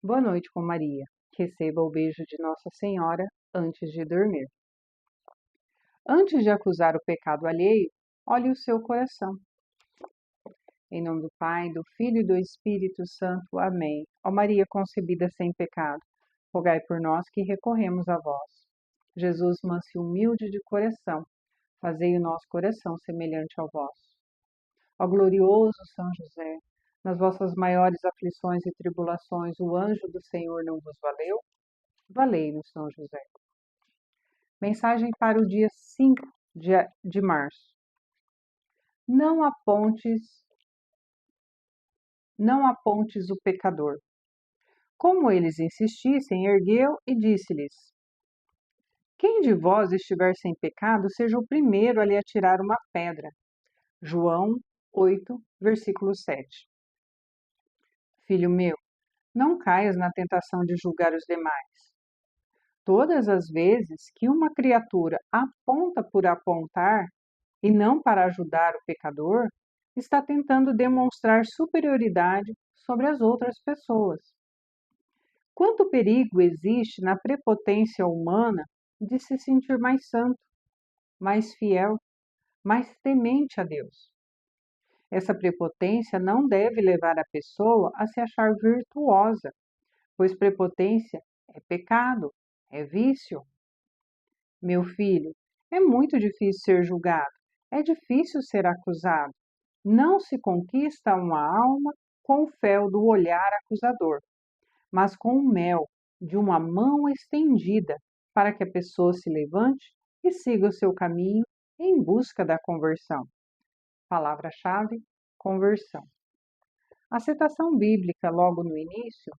Boa noite com Maria. Receba o beijo de Nossa Senhora antes de dormir. Antes de acusar o pecado alheio, olhe o seu coração. Em nome do Pai, do Filho e do Espírito Santo. Amém. Ó Maria concebida sem pecado, rogai por nós que recorremos a vós. Jesus, manso e humilde de coração, fazei o nosso coração semelhante ao vosso. Ó glorioso São José, nas vossas maiores aflições e tribulações, o anjo do Senhor não vos valeu? Valei-nos, São José. Mensagem para o dia 5 de março. Não apontes o pecador. Como eles insistissem, ergueu e disse-lhes: Quem de vós estiver sem pecado, seja o primeiro a lhe atirar uma pedra. João 8, versículo 7. Filho meu, não caias na tentação de julgar os demais. Todas as vezes que uma criatura aponta por apontar e não para ajudar o pecador, está tentando demonstrar superioridade sobre as outras pessoas. Quanto perigo existe na prepotência humana de se sentir mais santo, mais fiel, mais temente a Deus. Essa prepotência não deve levar a pessoa a se achar virtuosa, pois prepotência é pecado, é vício. Meu filho, é muito difícil ser julgado, é difícil ser acusado. Não se conquista uma alma com o fel do olhar acusador, mas com o mel de uma mão estendida para que a pessoa se levante e siga o seu caminho em busca da conversão. Palavra-chave: conversão. A citação bíblica logo no início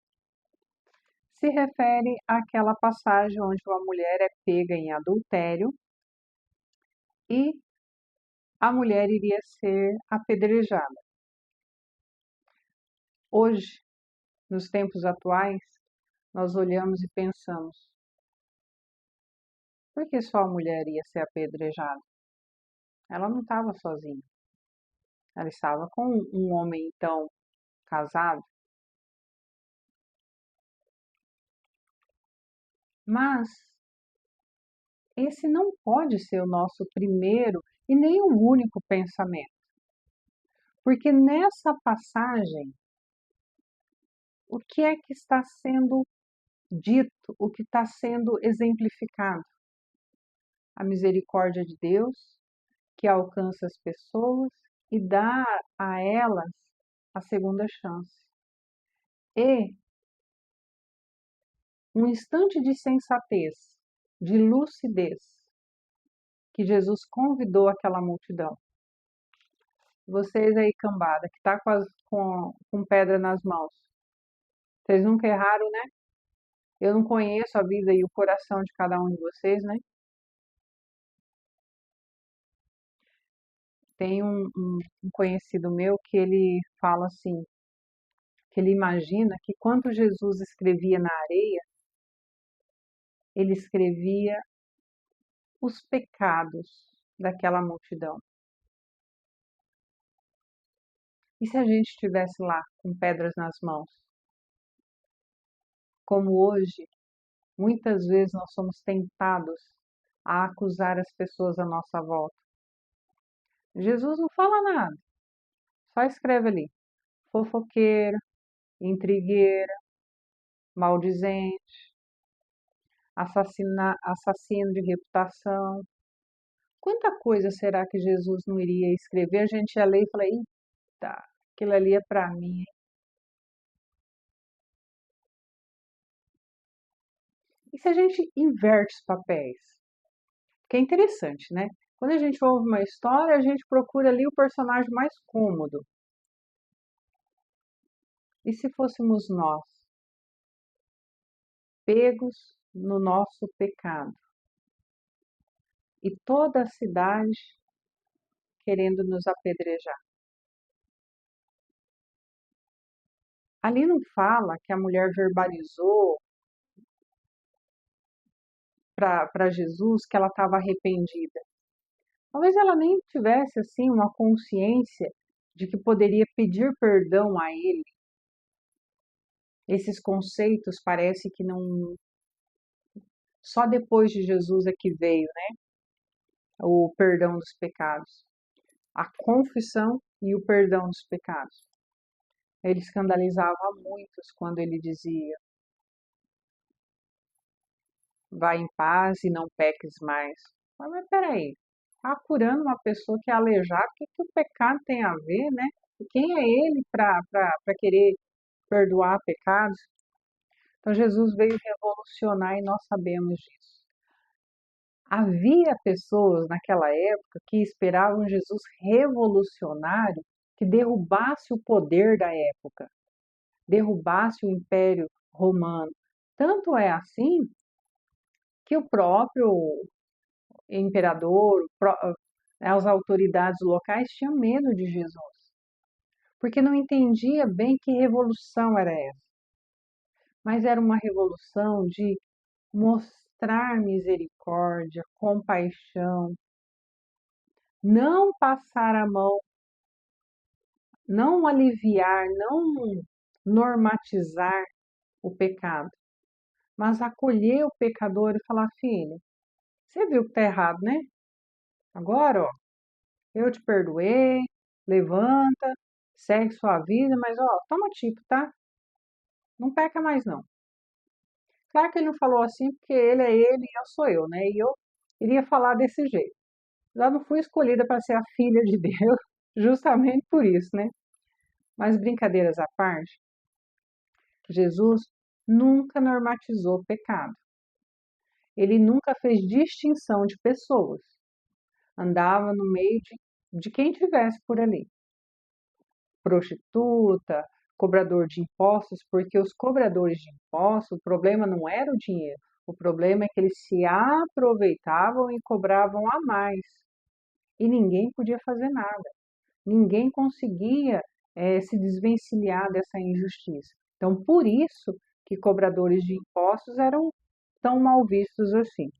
se refere àquela passagem onde uma mulher é pega em adultério e a mulher iria ser apedrejada. Hoje, nos tempos atuais, nós olhamos e pensamos: por que só a mulher ia ser apedrejada? Ela não estava sozinha. Ela estava com um homem, então, casado. Mas esse não pode ser o nosso primeiro e nem o único pensamento. Porque nessa passagem, o que é que está sendo dito, o que está sendo exemplificado? A misericórdia de Deus, que alcança as pessoas e dá a elas a segunda chance. E um instante de sensatez, de lucidez, que Jesus convidou aquela multidão. Vocês aí, cambada, que está com pedra nas mãos, vocês nunca erraram, né? Eu não conheço a vida e o coração de cada um de vocês, né? Tem um conhecido meu que ele fala assim, que ele imagina que quando Jesus escrevia na areia, ele escrevia os pecados daquela multidão. E se a gente estivesse lá com pedras nas mãos? Como hoje, muitas vezes nós somos tentados a acusar as pessoas à nossa volta. Jesus não fala nada, só escreve ali: fofoqueira, intrigueira, maldizente, assassino de reputação. Quanta coisa será que Jesus não iria escrever? A gente ia ler e falar: eita, aquilo ali é para mim. E se a gente inverte os papéis? Que é interessante, né? Quando a gente ouve uma história, a gente procura ali o personagem mais cômodo. E se fôssemos nós, pegos no nosso pecado, e toda a cidade querendo nos apedrejar? Ali não fala que a mulher verbalizou para Jesus que ela estava arrependida. Talvez ela nem tivesse assim uma consciência de que poderia pedir perdão a ele. Esses conceitos parece que não, só depois de Jesus é que veio, né, o perdão dos pecados, a confissão e o perdão dos pecados. Ele escandalizava a muitos quando ele dizia: vai em paz e não peques mais. Mas peraí, tá curando uma pessoa que é aleijada, o que, que o pecado tem a ver, né? E quem é ele para querer perdoar pecados? Então Jesus veio revolucionar e nós sabemos disso. Havia pessoas naquela época que esperavam Jesus revolucionário que derrubasse o poder da época, derrubasse o Império Romano. Tanto é assim que o próprio imperador, as autoridades locais tinham medo de Jesus, porque não entendia bem que revolução era essa. Mas era uma revolução de mostrar misericórdia, compaixão, não passar a mão, não aliviar, não normatizar o pecado, mas acolher o pecador e falar: filho, você viu que está errado, né? Agora, ó, eu te perdoei, levanta, segue sua vida, mas ó, toma tipo, tá? Não peca mais não. Claro que ele não falou assim porque ele é ele e eu sou eu, né? E eu iria falar desse jeito. Já não fui escolhida para ser a filha de Deus, justamente por isso, né? Mas brincadeiras à parte, Jesus nunca normatizou o pecado. Ele nunca fez distinção de pessoas. Andava no meio de quem tivesse por ali. Prostituta, cobrador de impostos, porque os cobradores de impostos, o problema não era o dinheiro, o problema é que eles se aproveitavam e cobravam a mais. E ninguém podia fazer nada, ninguém conseguia se desvencilhar dessa injustiça. Então, por isso que cobradores de impostos eram tão mal vistos assim.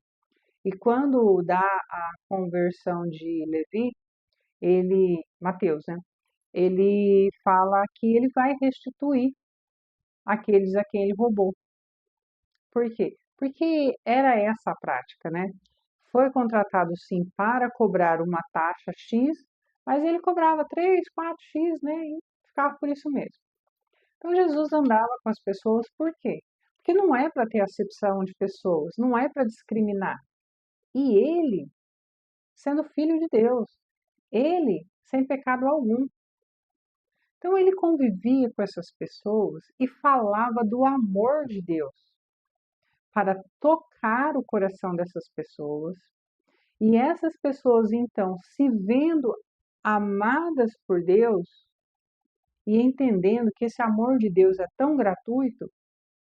E quando dá a conversão de Levi, Mateus, né? Ele fala que ele vai restituir aqueles a quem ele roubou. Por quê? Porque era essa a prática, né? Foi contratado sim para cobrar uma taxa X, mas ele cobrava 3, 4x, né? E ficava por isso mesmo. Então Jesus andava com as pessoas por quê? Porque não é para ter acepção de pessoas, não é para discriminar. E ele, sendo filho de Deus, ele sem pecado algum. Então ele convivia com essas pessoas e falava do amor de Deus para tocar o coração dessas pessoas. E essas pessoas, então, se vendo amadas por Deus e entendendo que esse amor de Deus é tão gratuito,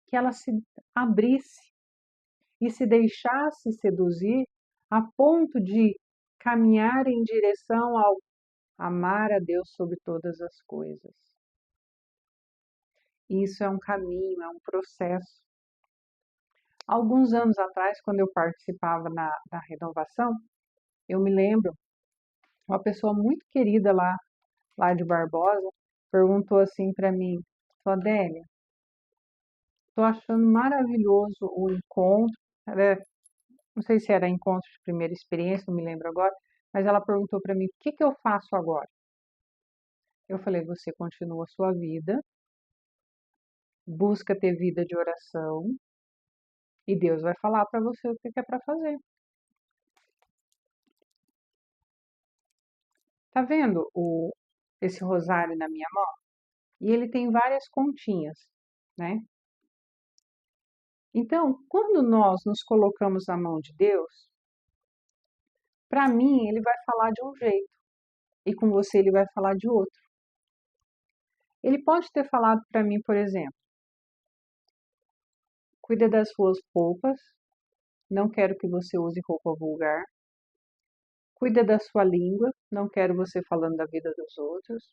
que ela se abrisse e se deixasse seduzir a ponto de caminhar em direção ao amar a Deus sobre todas as coisas. Isso é um caminho, é um processo. Alguns anos atrás, quando eu participava da renovação, eu me lembro, uma pessoa muito querida lá de Barbosa, perguntou assim para mim: Adélia, estou achando maravilhoso o encontro. Não sei se era encontro de primeira experiência, não me lembro agora, mas ela perguntou para mim: o que, que eu faço agora? Eu falei: você continua a sua vida, busca ter vida de oração e Deus vai falar para você o que é para fazer. Tá vendo esse rosário na minha mão? E ele tem várias continhas, né? Então, quando nós nos colocamos na mão de Deus, para mim ele vai falar de um jeito e com você ele vai falar de outro. Ele pode ter falado para mim, por exemplo: cuida das suas roupas, não quero que você use roupa vulgar. Cuida da sua língua, não quero você falando da vida dos outros.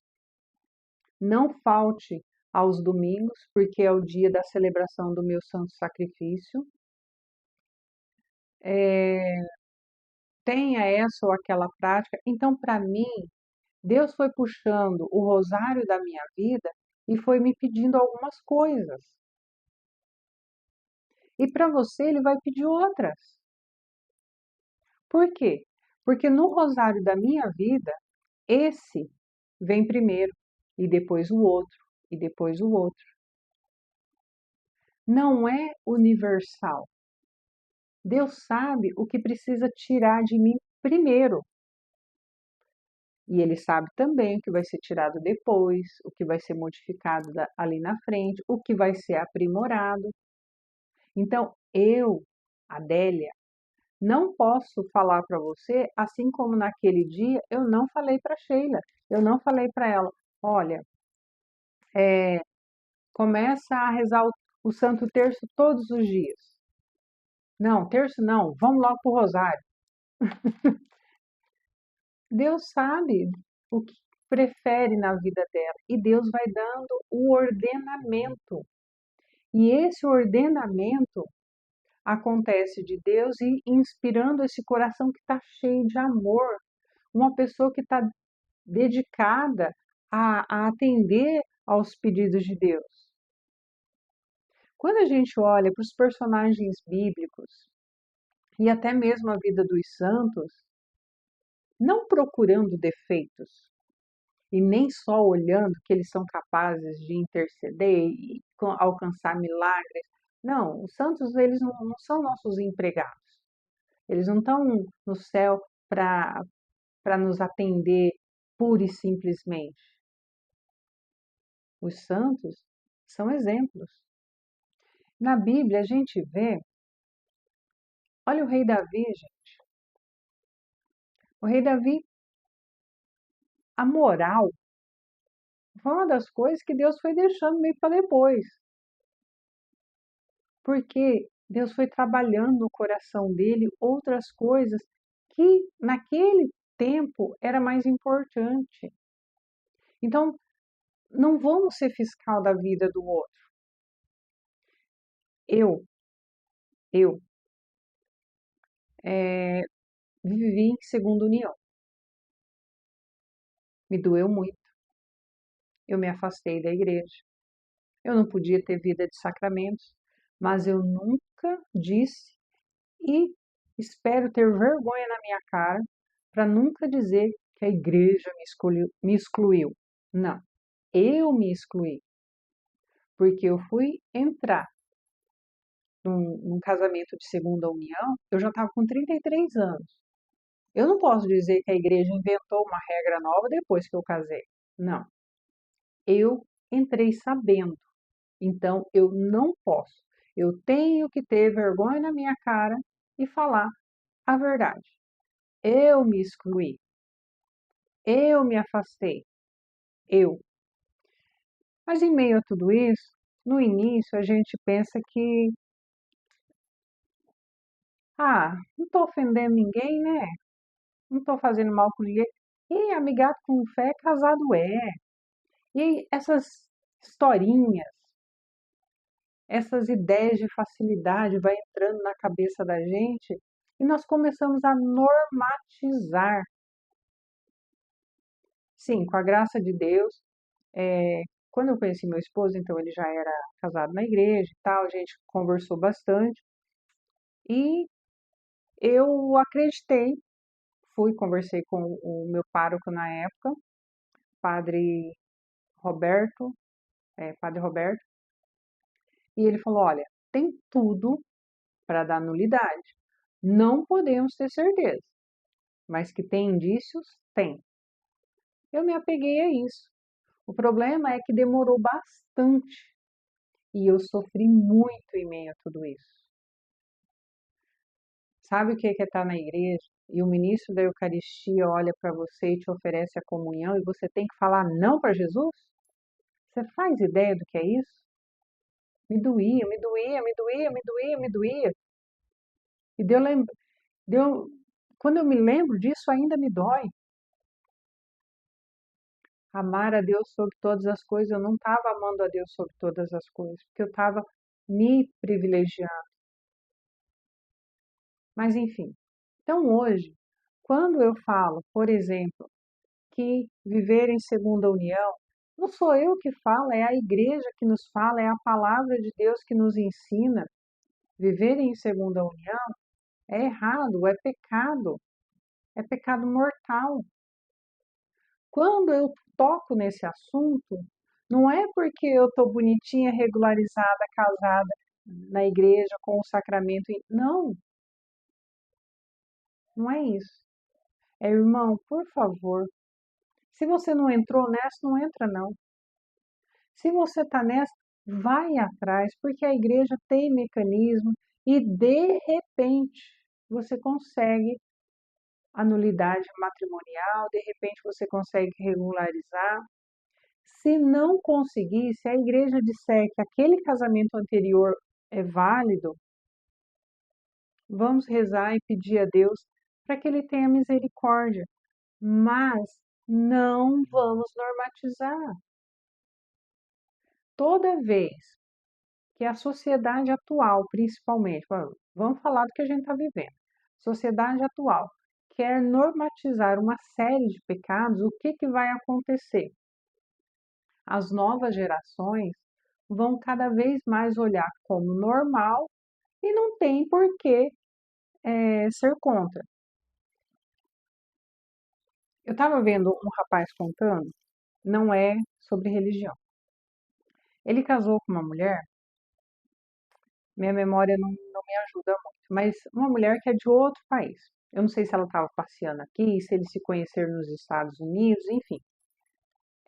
Não falte aos domingos, porque é o dia da celebração do meu santo sacrifício. Tenha essa ou aquela prática. Então, para mim, Deus foi puxando o rosário da minha vida e foi me pedindo algumas coisas. E para você ele vai pedir outras. Por quê? Porque no rosário da minha vida, esse vem primeiro, e depois o outro, e depois o outro. Não é universal. Deus sabe o que precisa tirar de mim primeiro. E Ele sabe também o que vai ser tirado depois, o que vai ser modificado ali na frente, o que vai ser aprimorado. Então, eu, Adélia, não posso falar para você, assim como naquele dia eu não falei para Sheila, eu não falei para ela, olha, começa a rezar o Santo Terço todos os dias. Não, terço não, vamos logo para o Rosário. Deus sabe o que prefere na vida dela e Deus vai dando o ordenamento. E esse ordenamento acontece de Deus e inspirando esse coração que está cheio de amor, uma pessoa que está dedicada a atender aos pedidos de Deus. Quando a gente olha para os personagens bíblicos e até mesmo a vida dos santos, não procurando defeitos e nem só olhando que eles são capazes de interceder e alcançar milagres. Não, os santos eles não são nossos empregados. Eles não estão no céu para nos atender pura e simplesmente. Os santos são exemplos. Na Bíblia a gente vê, olha o rei Davi, gente. O rei Davi, a moral foi uma das coisas que Deus foi deixando meio para depois. Porque Deus foi trabalhando no coração dele outras coisas que naquele tempo era mais importante. Então, não vamos ser fiscal da vida do outro. Eu vivi em segunda união. Me doeu muito. Eu me afastei da igreja. Eu não podia ter vida de sacramentos, mas eu nunca disse e espero ter vergonha na minha cara para nunca dizer que a igreja me excluiu. Não, eu me excluí, porque eu fui entrar num casamento de segunda união, eu já estava com 33 anos. Eu não posso dizer que a igreja inventou uma regra nova depois que eu casei. Não, eu entrei sabendo, então eu não posso. Eu tenho que ter vergonha na minha cara e falar a verdade. Eu me excluí, eu me afastei, eu. Mas em meio a tudo isso, no início a gente pensa que, não estou ofendendo ninguém, né? Não estou fazendo mal com ninguém. E amigado com fé, casado é. E essas historinhas, essas ideias de facilidade vai entrando na cabeça da gente e nós começamos a normatizar. Sim, com a graça de Deus, quando eu conheci meu esposo, então ele já era casado na igreja e tal, a gente conversou bastante e eu acreditei, conversei com o meu pároco na época, padre Roberto, padre Roberto, e ele falou, olha, tem tudo para dar nulidade. Não podemos ter certeza, mas que tem indícios, tem. Eu me apeguei a isso. O problema é que demorou bastante e eu sofri muito em meio a tudo isso. Sabe o que é estar na igreja e o ministro da Eucaristia olha para você e te oferece a comunhão e você tem que falar não para Jesus? Você faz ideia do que é isso? Me doía, me doía, me doía, me doía, me doía. E quando eu me lembro disso, ainda me dói. Amar a Deus sobre todas as coisas, eu não estava amando a Deus sobre todas as coisas, porque eu estava me privilegiando. Mas enfim, então hoje, quando eu falo, por exemplo, que viver em segunda união, não sou eu que falo, é a igreja que nos fala, é a palavra de Deus que nos ensina. Viverem em segunda união é errado, é pecado mortal. Quando eu toco nesse assunto, não é porque eu estou bonitinha, regularizada, casada na igreja com o sacramento. Não, não é isso. É, irmão, por favor, se você não entrou nessa, não entra não. Se você está nessa, vai atrás, porque a igreja tem mecanismo e de repente você consegue a nulidade matrimonial, de repente você consegue regularizar. Se não conseguir, se a igreja disser que aquele casamento anterior é válido, vamos rezar e pedir a Deus para que Ele tenha misericórdia. Mas não vamos normatizar. Toda vez que a sociedade atual, principalmente, vamos falar do que a gente está vivendo, sociedade atual quer normatizar uma série de pecados, o que, que vai acontecer? As novas gerações vão cada vez mais olhar como normal e não tem por que ser contra. Eu estava vendo um rapaz contando, não é sobre religião. Ele casou com uma mulher, minha memória não me ajuda muito, mas uma mulher que é de outro país. Eu não sei se ela estava passeando aqui, se eles se conheceram nos Estados Unidos, enfim.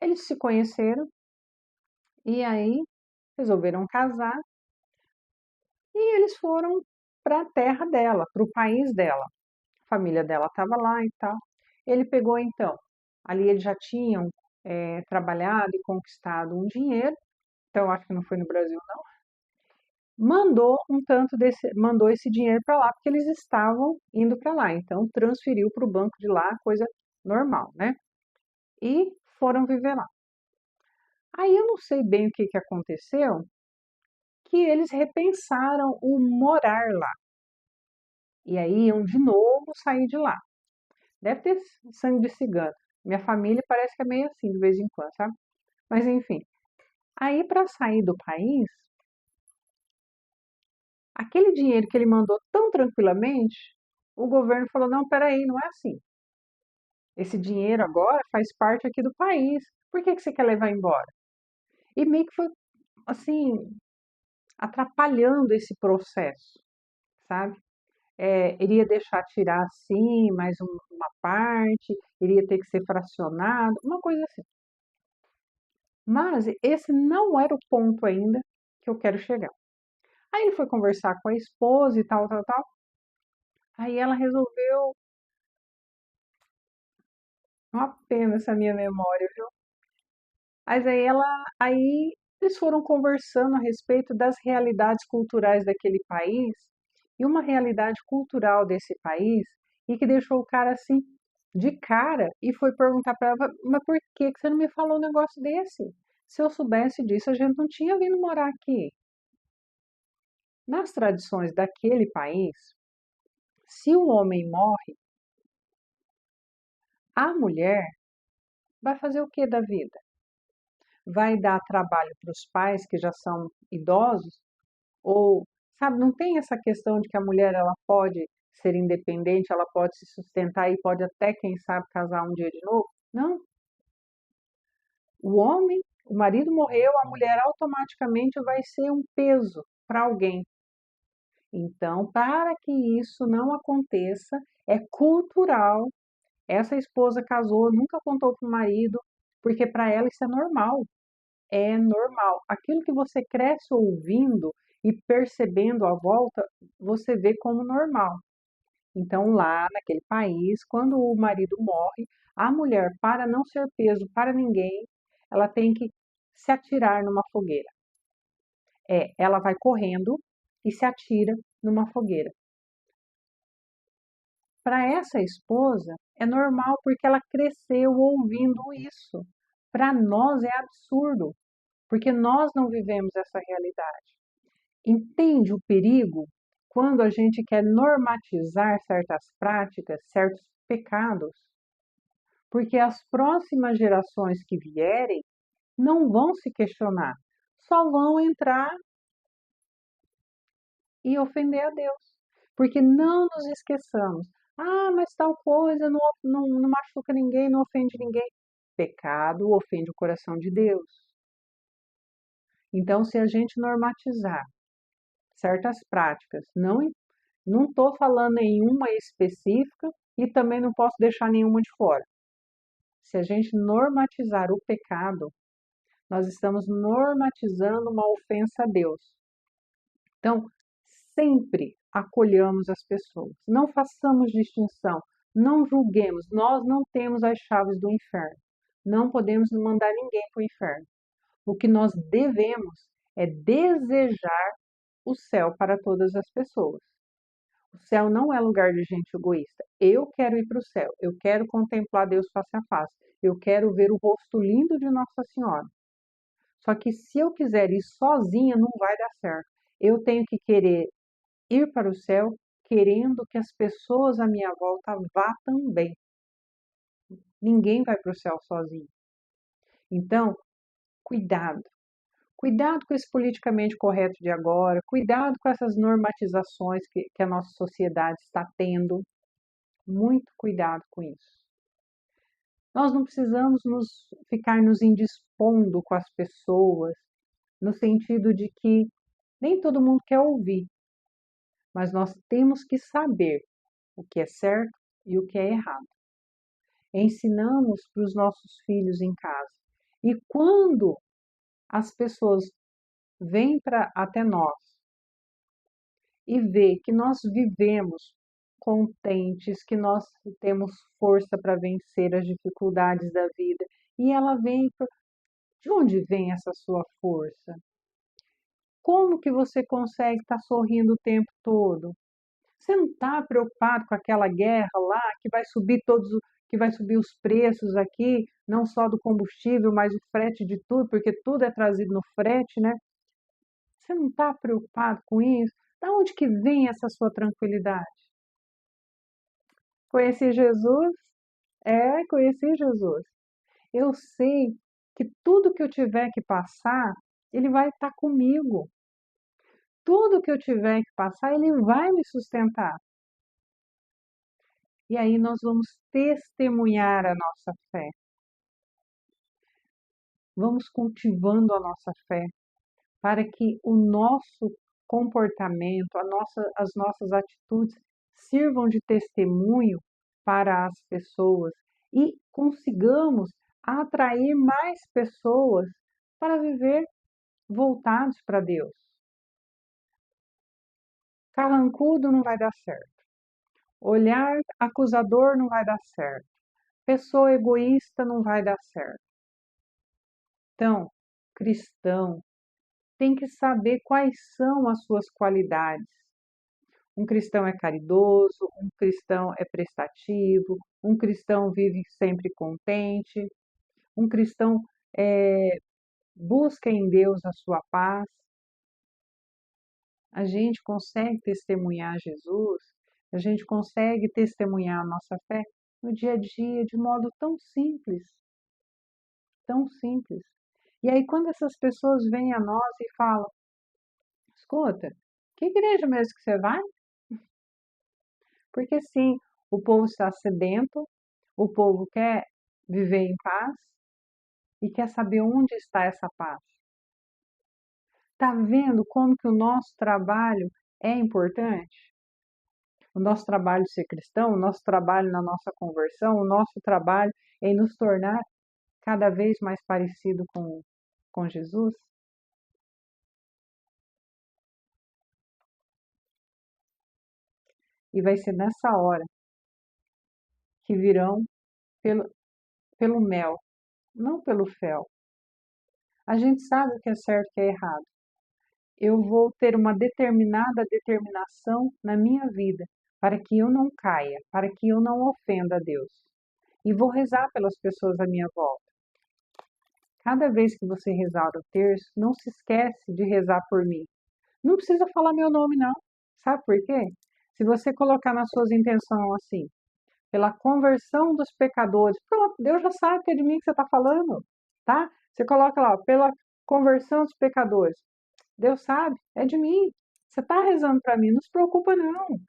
Eles se conheceram e aí resolveram casar e eles foram para a terra dela, para o país dela. A família dela estava lá e tal. Ele pegou então, ali eles já tinham trabalhado e conquistado um dinheiro, então acho que não foi no Brasil não. Mandou esse dinheiro para lá porque eles estavam indo para lá, então transferiu para o banco de lá, coisa normal, né? E foram viver lá. Aí eu não sei bem o que que aconteceu, que eles repensaram o morar lá. E aí iam de novo sair de lá. Deve ter sangue de cigano. Minha família parece que é meio assim de vez em quando, sabe? Mas enfim. Aí para sair do país, aquele dinheiro que ele mandou tão tranquilamente, o governo falou: não, peraí, não é assim. Esse dinheiro agora faz parte aqui do país. Por que que você quer levar embora? E meio que foi assim, atrapalhando esse processo, sabe? Iria deixar tirar assim, mais uma parte, iria ter que ser fracionado, uma coisa assim. Mas esse não era o ponto ainda que eu quero chegar. Aí ele foi conversar com a esposa e tal, tal, tal. Aí ela resolveu, uma pena essa minha memória, viu? Mas aí eles foram conversando a respeito das realidades culturais daquele país e uma realidade cultural desse país e que deixou o cara assim de cara e foi perguntar para ela, mas por que que você não me falou um negócio desse? Se eu soubesse disso, a gente não tinha vindo morar aqui. Nas tradições daquele país, se o homem morre, a mulher vai fazer o que da vida? Vai dar trabalho para os pais que já são idosos? Ou, sabe, não tem essa questão de que a mulher ela pode ser independente, ela pode se sustentar e pode até, quem sabe, casar um dia de novo? Não. O homem, o marido morreu, a mulher automaticamente vai ser um peso para alguém. Então, para que isso não aconteça, é cultural. Essa esposa casou, nunca contou para o marido, porque para ela isso é normal. É normal. Aquilo que você cresce ouvindo e percebendo à volta, você vê como normal. Então, lá naquele país, quando o marido morre, a mulher, para não ser peso para ninguém, ela tem que se atirar numa fogueira. Ela vai correndo e se atira numa fogueira. Para essa esposa, é normal porque ela cresceu ouvindo isso. Para nós é absurdo, porque nós não vivemos essa realidade. Entende o perigo quando a gente quer normatizar certas práticas, certos pecados? Porque as próximas gerações que vierem não vão se questionar, só vão entrar e ofender a Deus. Porque não nos esqueçamos. Ah, mas tal coisa não machuca ninguém, não ofende ninguém. Pecado ofende o coração de Deus. Então, se a gente normatizar certas práticas, não estou falando nenhuma específica e também não posso deixar nenhuma de fora. Se a gente normatizar o pecado, nós estamos normatizando uma ofensa a Deus. Então, sempre acolhamos as pessoas, não façamos distinção, não julguemos, nós não temos as chaves do inferno, não podemos mandar ninguém para o inferno. O que nós devemos é desejar o céu para todas as pessoas. O céu não é lugar de gente egoísta. Eu quero ir para o céu, eu quero contemplar Deus face a face, eu quero ver o rosto lindo de Nossa Senhora. Só que se eu quiser ir sozinha, não vai dar certo. Eu tenho que querer ir para o céu, querendo que as pessoas à minha volta vá também. Ninguém vai para o céu sozinho. Então, cuidado. Cuidado com esse politicamente correto de agora, cuidado com essas normatizações que a nossa sociedade está tendo. Muito cuidado com isso. Nós não precisamos ficar nos indispondo com as pessoas, no sentido de que nem todo mundo quer ouvir, mas nós temos que saber o que é certo e o que é errado. Ensinamos para os nossos filhos em casa. E quando as pessoas vêm até nós e vê que nós vivemos contentes, que nós temos força para vencer as dificuldades da vida, e ela vem, de onde vem essa sua força? Como que você consegue estar sorrindo o tempo todo? Você não está preocupado com aquela guerra lá que vai subir os preços aqui, não só do combustível, mas o frete de tudo, porque tudo é trazido no frete, né? Você não está preocupado com isso? Da onde que vem essa sua tranquilidade? Conheci Jesus? Conheci Jesus. Eu sei que tudo que eu tiver que passar, Ele vai estar comigo. Tudo que eu tiver que passar, Ele vai me sustentar. E aí nós vamos testemunhar a nossa fé. Vamos cultivando a nossa fé para que o nosso comportamento, as nossas atitudes sirvam de testemunho para as pessoas e consigamos atrair mais pessoas para viver voltados para Deus. Carrancudo não vai dar certo. Olhar acusador não vai dar certo. Pessoa egoísta não vai dar certo. Então, cristão tem que saber quais são as suas qualidades. Um cristão é caridoso, um cristão é prestativo, um cristão vive sempre contente, um cristão busca em Deus a sua paz. A gente consegue testemunhar Jesus, a gente consegue testemunhar a nossa fé no dia a dia de modo tão simples, tão simples. E aí, quando essas pessoas vêm a nós e falam: escuta, que igreja mesmo que você vai? Porque sim, o povo está sedento, o povo quer viver em paz e quer saber onde está essa paz. Está vendo como que o nosso trabalho é importante? O nosso trabalho ser cristão, o nosso trabalho na nossa conversão, o nosso trabalho em nos tornar cada vez mais parecido com Jesus? E vai ser nessa hora que virão pelo mel, não pelo fel. A gente sabe o que é certo e o que é errado. Eu vou ter uma determinada determinação na minha vida para que eu não caia, para que eu não ofenda a Deus. E vou rezar pelas pessoas à minha volta. Cada vez que você rezar o terço, não se esquece de rezar por mim. Não precisa falar meu nome, não. Sabe por quê? Se você colocar nas suas intenções assim, pela conversão dos pecadores, pronto, Deus já sabe que é de mim que você está falando, tá? Você coloca lá, pela conversão dos pecadores. Deus sabe, é de mim. Você está rezando para mim, não se preocupa não.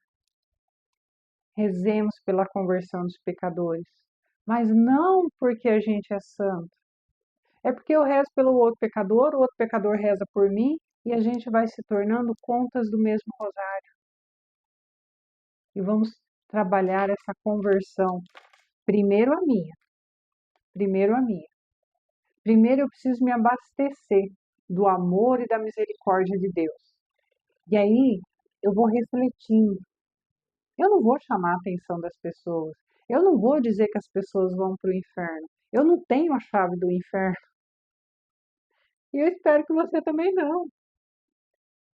Rezemos pela conversão dos pecadores, mas não porque a gente é santo. É porque eu rezo pelo outro pecador reza por mim e a gente vai se tornando contas do mesmo rosário. E vamos trabalhar essa conversão. Primeiro a minha, primeiro a minha. Primeiro eu preciso me abastecer do amor e da misericórdia de Deus. E aí eu vou refletindo. Eu não vou chamar a atenção das pessoas. Eu não vou dizer que as pessoas vão para o inferno. Eu não tenho a chave do inferno. E eu espero que você também não.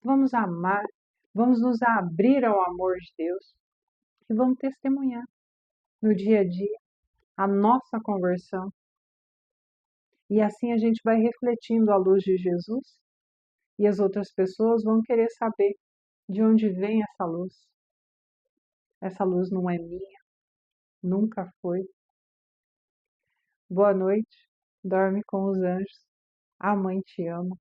Vamos amar, vamos nos abrir ao amor de Deus e vamos testemunhar no dia a dia a nossa conversão. E assim a gente vai refletindo a luz de Jesus e as outras pessoas vão querer saber de onde vem essa luz. Essa luz não é minha, nunca foi. Boa noite, dorme com os anjos. A mãe te ama.